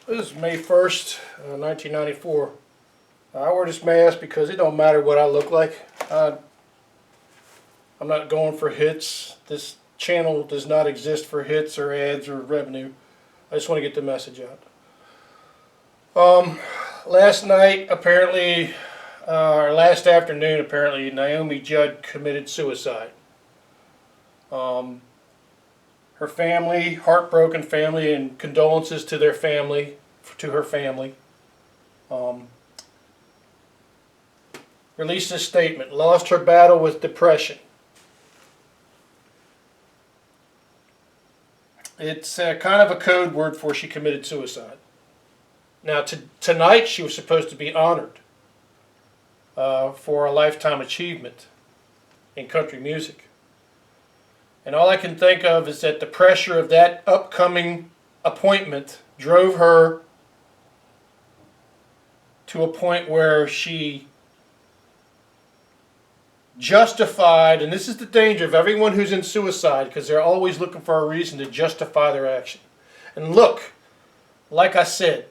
This is May 1st, 1994. I wear this mask because it don't matter what I look like. I'm not going for hits. This channel does not exist for hits or ads or revenue. I just want to get the message out. Last night, apparently, or last afternoon, apparently, Naomi Judd committed suicide. Her family, heartbroken family, and condolences to their family, to her family, released a statement. Lost her battle with depression. It's kind of a code word for she committed suicide. Now, tonight she was supposed to be honored for a lifetime achievement in country music. And all I can think of is that the pressure of that upcoming appointment drove her to a point where she justified, and this is the danger of everyone who's in suicide, because they're always looking for a reason to justify their action. And look, like I said,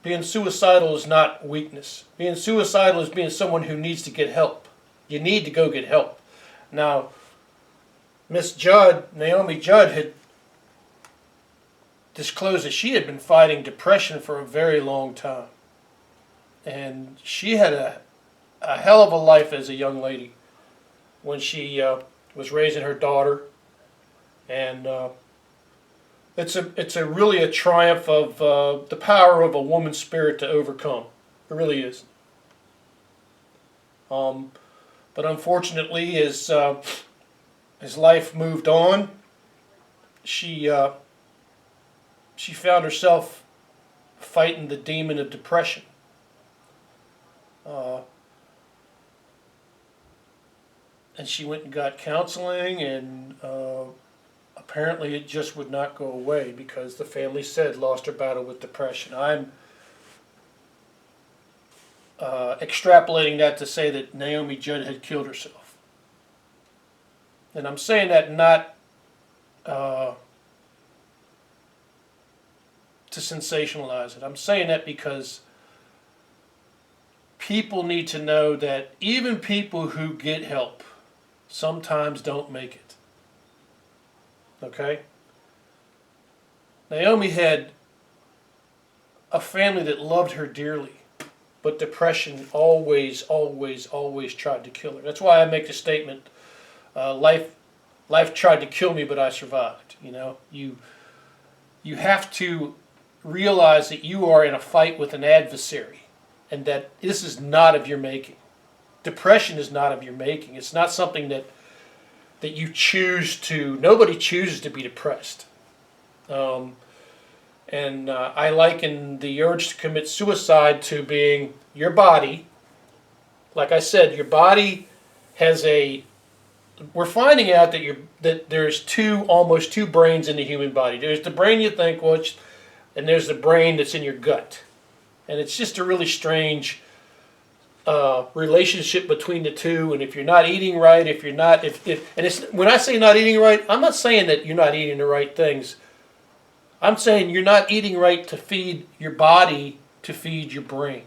being suicidal is not weakness. Being suicidal is being someone who needs to get help. You need to go get help. Now, Miss Judd, Naomi Judd, had disclosed that she had been fighting depression for a very long time. And she had a hell of a life as a young lady when she was raising her daughter. And it's really a triumph of the power of a woman's spirit to overcome. It really is. But unfortunately, as life moved on, she found herself fighting the demon of depression. And she went and got counseling, and apparently it just would not go away because the family said lost her battle with depression. I'm extrapolating that to say that Naomi Judd had killed herself. And I'm saying that not to sensationalize it. I'm saying that because people need to know that even people who get help sometimes don't make it. Okay? Naomi had a family that loved her dearly, but depression always tried to kill her. That's why I make the statement, life tried to kill me, but I survived. You know, you have to realize that you are in a fight with an adversary, and that this is not of your making. Depression is not of your making. It's not something that you choose to. Nobody chooses to be depressed. And I liken the urge to commit suicide to being your body. Like I said, your body has a. We're finding out that there's almost two brains in the human body. There's the brain you think, and there's the brain that's in your gut. And it's just a really strange relationship between the two. And if you're not eating right, when I say not eating right, I'm not saying that you're not eating the right things. I'm saying you're not eating right to feed your body, to feed your brain.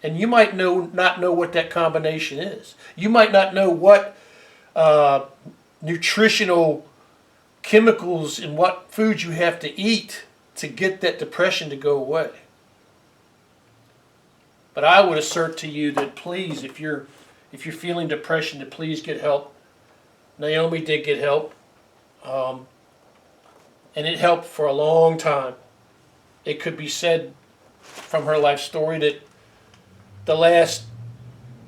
And you might not know what that combination is. You might not know what nutritional chemicals and what foods you have to eat to get that depression to go away. But I would assert to you that please, if you're feeling depression, to please get help. Naomi did get help, and it helped for a long time. It could be said from her life story that the last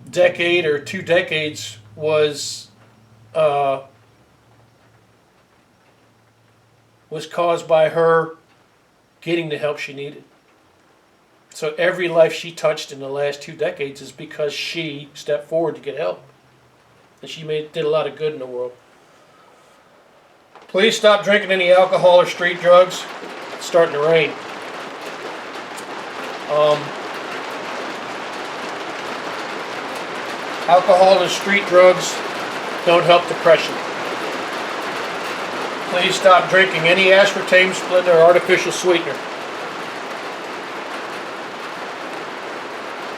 decade or 2 decades was caused by her getting the help she needed. So every life she touched in the last 2 decades is because she stepped forward to get help. And she did a lot of good in the world. Please stop drinking any alcohol or street drugs. It's starting to rain. Alcohol and street drugs don't help depression. Please stop drinking any aspartame, Splenda, or artificial sweetener.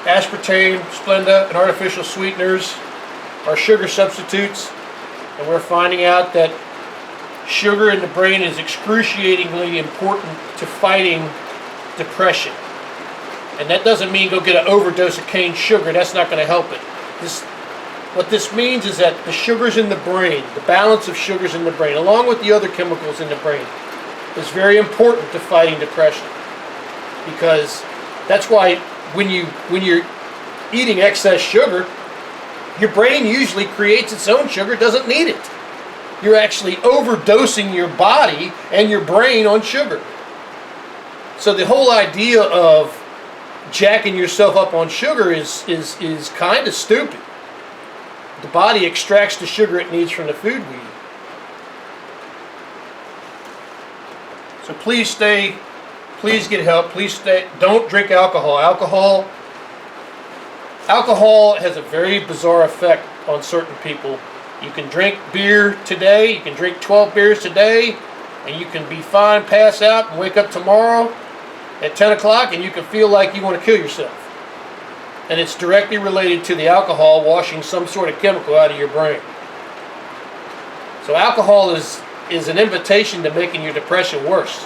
aspartame, Splenda, and artificial sweeteners are sugar substitutes, and we're finding out that sugar in the brain is excruciatingly important to fighting depression. And that doesn't mean go get an overdose of cane sugar. That's not going to help it. What this means is that the sugars in the brain, the balance of sugars in the brain, along with the other chemicals in the brain, is very important to fighting depression. Because that's why when you're eating excess sugar, your brain usually creates its own sugar, doesn't need it. You're actually overdosing your body and your brain on sugar. So the whole idea of jacking yourself up on sugar is kind of stupid. The body extracts the sugar it needs from the food we eat. So please get help. Don't drink alcohol. Alcohol has a very bizarre effect on certain people. You can drink beer today, you can drink 12 beers today, and you can be fine, pass out, and wake up tomorrow at 10 o'clock, and you can feel like you want to kill yourself. And it's directly related to the alcohol washing some sort of chemical out of your brain. So alcohol is an invitation to making your depression worse.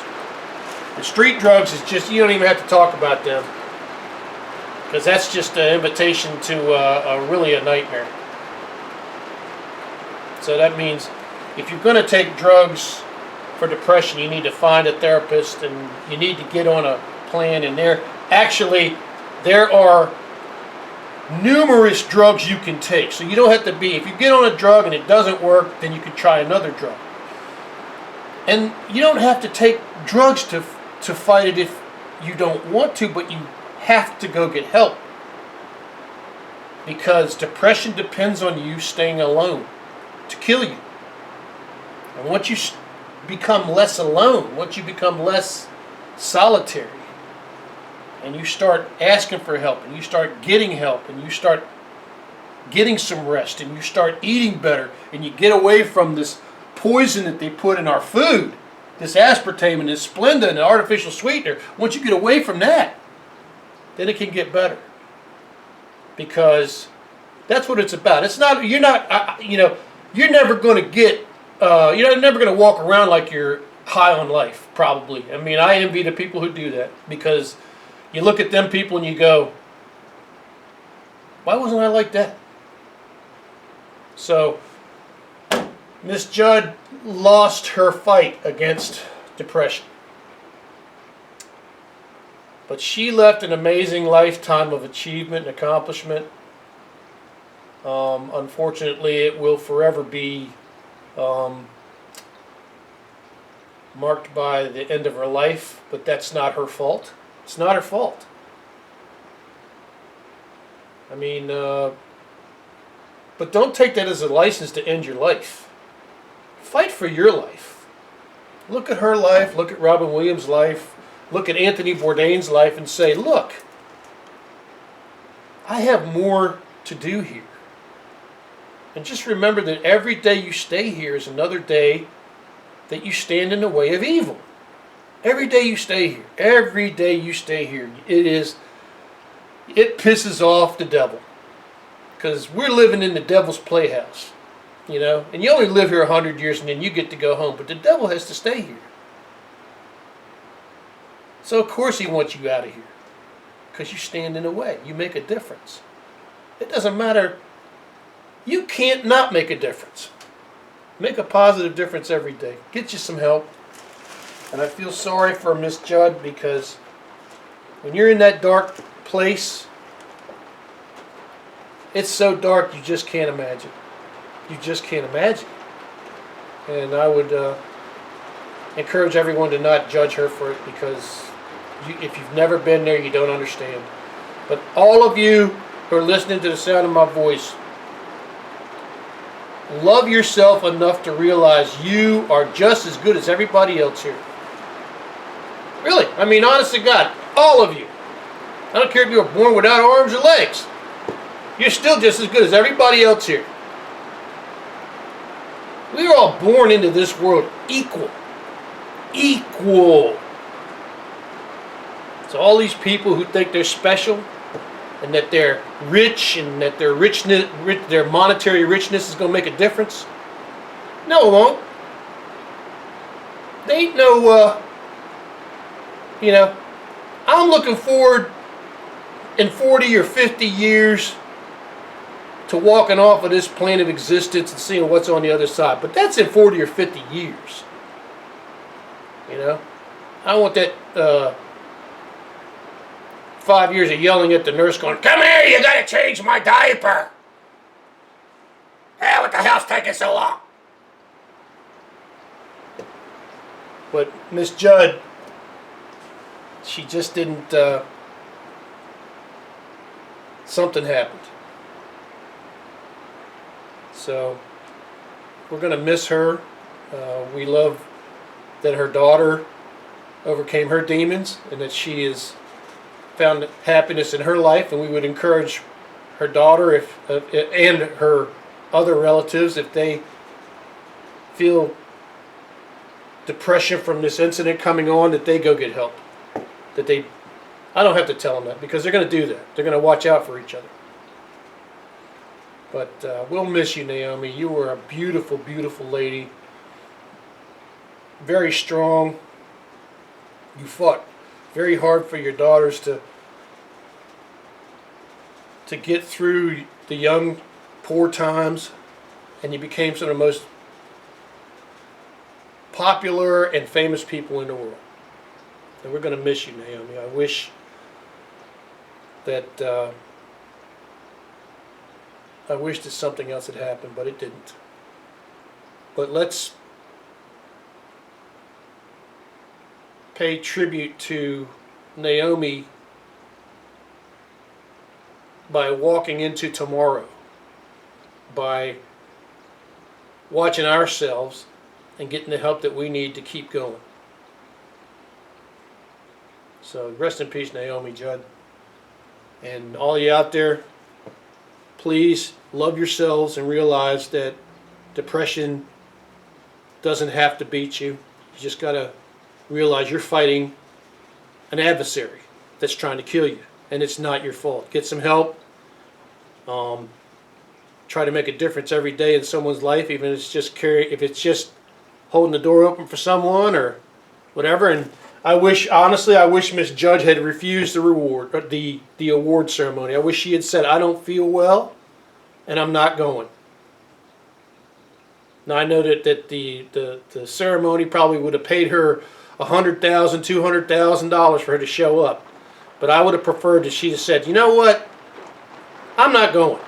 The street drugs is just, you don't even have to talk about them, because that's just an invitation to really a nightmare. So that means if you're going to take drugs for depression, you need to find a therapist and you need to get on a plan. And there are numerous drugs you can take. So you don't have to be, if you get on a drug and it doesn't work, then you can try another drug. And you don't have to take drugs to fight it if you don't want to, but you have to go get help. Because depression depends on you staying alone to kill you. And once you become less alone, once you become less solitary, and you start asking for help, and you start getting help, and you start getting some rest, and you start eating better, and you get away from this poison that they put in our food, this aspartame and this Splenda and the artificial sweetener, once you get away from that, then it can get better. Because that's what it's about. It's not, you're never going to get, you're never going to walk around like you're high on life, probably. I mean, I envy the people who do that, because you look at them people and you go, why wasn't I like that? So, Miss Judd lost her fight against depression. But she left an amazing lifetime of achievement and accomplishment. Unfortunately, it will forever be marked by the end of her life, but that's not her fault. It's not her fault. I mean, but don't take that as a license to end your life. Fight for your life. Look at her life, look at Robin Williams' life, look at Anthony Bourdain's life and say, look, I have more to do here. And just remember that every day you stay here is another day that you stand in the way of evil. Every day you stay here. Every day you stay here. It pisses off the devil. Because we're living in the devil's playhouse. You know? And you only live here 100 years and then you get to go home. But the devil has to stay here. So of course he wants you out of here. Because you stand in the way. You make a difference. It doesn't matter. You can't not make a difference. Make a positive difference every day. Get you some help. And I feel sorry for Miss Judd, because when you're in that dark place, it's so dark you just can't imagine. You just can't imagine. And I would encourage everyone to not judge her for it, because if you've never been there, you don't understand. But all of you who are listening to the sound of my voice, love yourself enough to realize you are just as good as everybody else here. Really, I mean, honest to God, all of you. I don't care if you were born without arms or legs. You're still just as good as everybody else here. We are all born into this world equal. Equal. So all these people who think they're special, and that they're rich and that their richness, their monetary richness is going to make a difference? No, it won't. They ain't no, I'm looking forward in 40 or 50 years to walking off of this plane of existence and seeing what's on the other side. But that's in 40 or 50 years. I want that 5 years of yelling at the nurse going, "Come here, you gotta change my diaper. Hey, what the hell's taking so long?" But Miss Judd, she just didn't, something happened. So, we're going to miss her. We love that her daughter overcame her demons and that she has found happiness in her life, and we would encourage her daughter and her other relatives, if they feel depression from this incident coming on, that they go get help. I don't have to tell them that, because they're going to do that. They're going to watch out for each other. But we'll miss you, Naomi. You were a beautiful, beautiful lady. Very strong. You fought very hard for your daughters to get through the young, poor times, and you became some of the most popular and famous people in the world. And we're going to miss you, Naomi. I wish that something else had happened, but it didn't. But let's pay tribute to Naomi by walking into tomorrow, by watching ourselves and getting the help that we need to keep going. So rest in peace, Naomi Judd. And all you out there, please love yourselves and realize that depression doesn't have to beat you. You just got to realize you're fighting an adversary that's trying to kill you, and it's not your fault. Get some help. Try to make a difference every day in someone's life, even if it's just holding the door open for someone or whatever. And honestly, I wish Miss Judge had refused the award ceremony. I wish she had said, "I don't feel well, and I'm not going." Now I know that the ceremony probably would have paid her $100,000, $200,000 for her to show up, but I would have preferred that she had said, "You know what? I'm not going.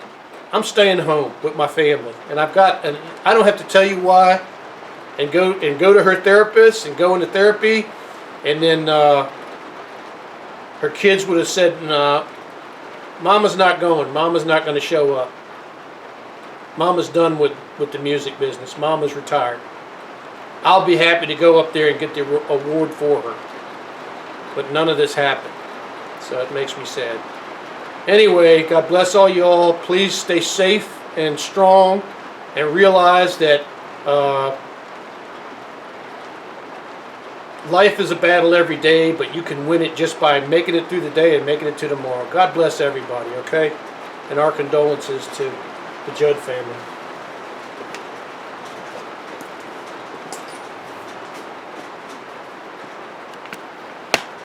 I'm staying home with my family, and I don't have to tell you why." And go to her therapist and go into therapy, and then her kids would have said, "Nah, Mama's not going. Mama's not going to show up. Mama's done with the music business. Mama's retired. I'll be happy to go up there and get the award for her." But none of this happened, so it makes me sad. Anyway, God bless all y'all. Please stay safe and strong, and realize that life is a battle every day, but you can win it just by making it through the day and making it to tomorrow. God bless everybody, okay? And our condolences to the Judd family.